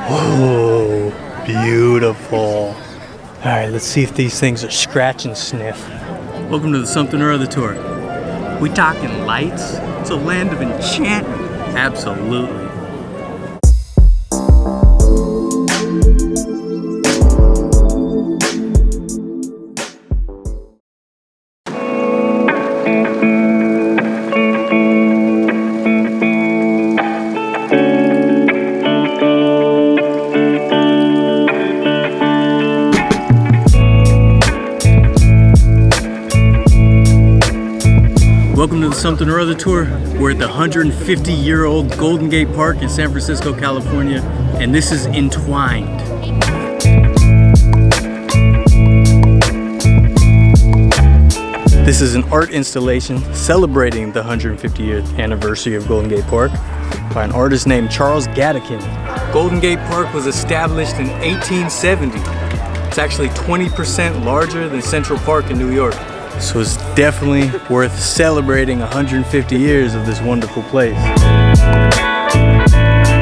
Oh, beautiful. All right, let's see if these things are scratch and sniff. Welcome to the Something or Other tour. We talking lights? It's a land of enchantment. Absolutely. Welcome to the Something or Other tour. We're at the 150-year-old Golden Gate Park in San Francisco, California, and this is Entwined. This is an art installation celebrating the 150th anniversary of Golden Gate Park by an artist named Charles Gatikin. Golden Gate Park was established in 1870. It's actually 20% larger than Central Park in New York. So it's definitely worth celebrating 150 years of this wonderful place.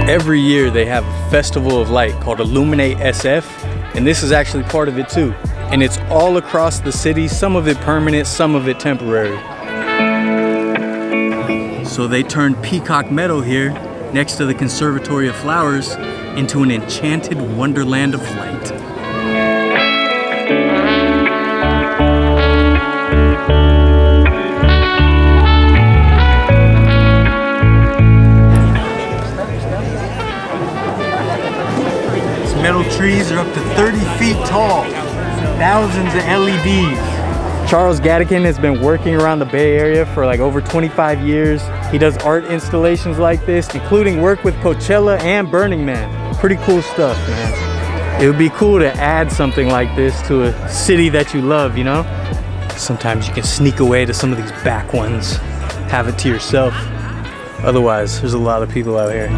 Every year they have a festival of light called Illuminate SF, and this is actually part of it too. And it's all across the city, some of it permanent, some of it temporary. So they turned Peacock Meadow here, next to the Conservatory of Flowers, into an enchanted wonderland of light. Metal trees are up to 30 feet tall, thousands of LEDs. Charles Gatikin has been working around the Bay Area for like over 25 years. He does art installations like this, including work with Coachella and Burning Man. Pretty cool stuff, man. It would be cool to add something like this to a city that you love, you know? Sometimes you can sneak away to some of these back ones, have it to yourself. Otherwise, there's a lot of people out here.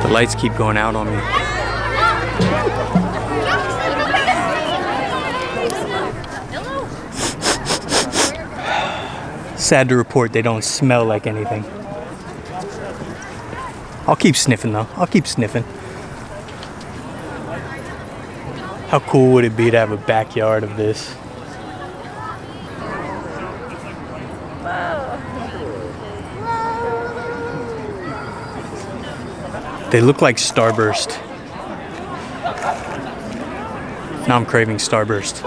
The lights keep going out on me. Sad to report, they don't smell like anything. I'll keep sniffing though. I'll keep sniffing. How cool would it be to have a backyard of this? They look like Starburst. Now I'm craving Starburst.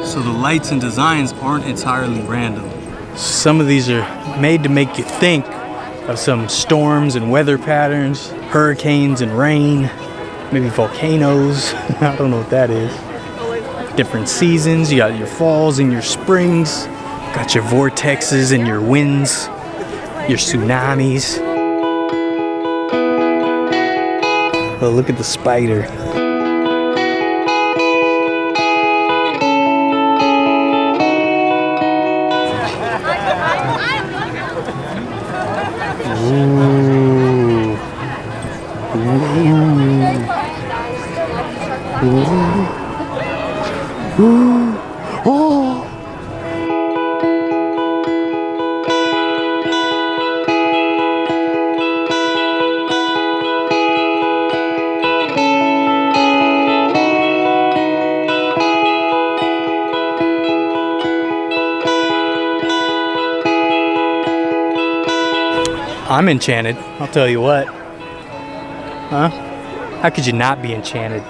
So the lights and designs aren't entirely random. Some of these are made to make you think of some storms and weather patterns, hurricanes and rain, maybe volcanoes. I don't know what that is. Different seasons, you got your falls and your springs, got your vortexes and your winds, your tsunamis. Oh, look at the spider. Ooh. Ooh. Ooh. Oh. I'm enchanted, I'll tell you what. Huh? How could you not be enchanted?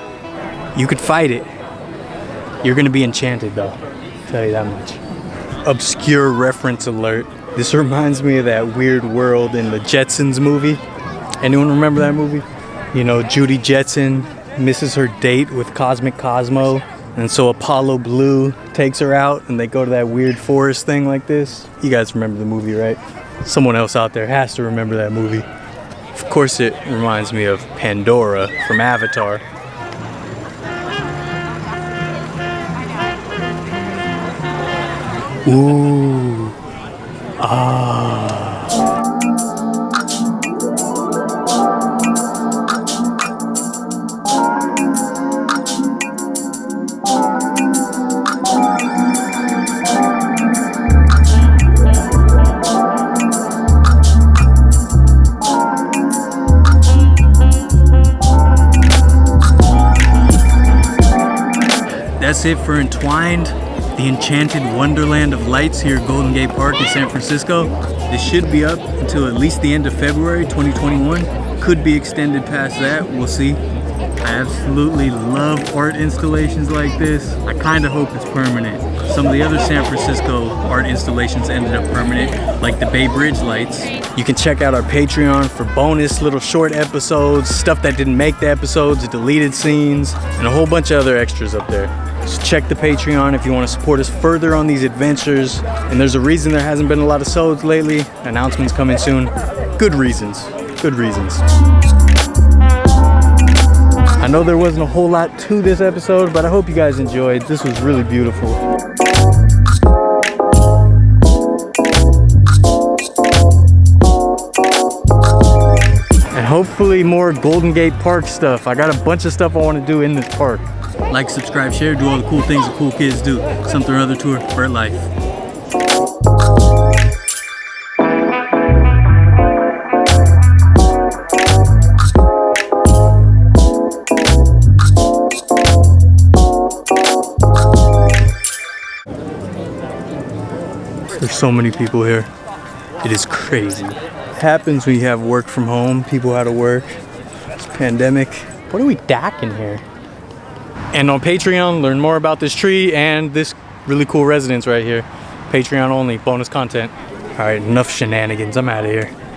You could fight it. You're gonna be enchanted though, I'll tell you that much. Obscure reference alert. This reminds me of that Weird World in the Jetsons movie. Anyone remember that movie? You know, Judy Jetson misses her date with Cosmic Cosmo, and so Apollo Blue takes her out and they go to that weird forest thing like this. You guys remember the movie, right? Someone else out there has to remember that movie. Of course it reminds me of Pandora from Avatar. Ooh. Ah. that's it for Entwined, the enchanted wonderland of lights here at Golden Gate Park in San Francisco. This should be up until at least the end of February 2021. Could be extended past that, we'll see. I absolutely love art installations like this. I kind of hope it's permanent. Some of the other San Francisco art installations ended up permanent, like the Bay Bridge lights. You can check out our Patreon for bonus little short episodes, stuff that didn't make the episodes, deleted scenes, and a whole bunch of other extras up there. Just check the Patreon if you want to support us further on these adventures. And there's a reason there hasn't been a lot of sods lately. Announcements coming soon. Good reasons. Good reasons. I know there wasn't a whole lot to this episode, but I hope you guys enjoyed. This was really beautiful. And hopefully more Golden Gate Park stuff. I got a bunch of stuff I want to do in this park. Like, subscribe, share, do all the cool things that cool kids do. Something or other tour, Vertlife. There's so many people here. It is crazy. It happens when you have work from home. People out of work. It's pandemic. What are we docking here? And on Patreon, learn more about this tree and this really cool residence right here. Patreon only, bonus content. All right, enough shenanigans. I'm out of here.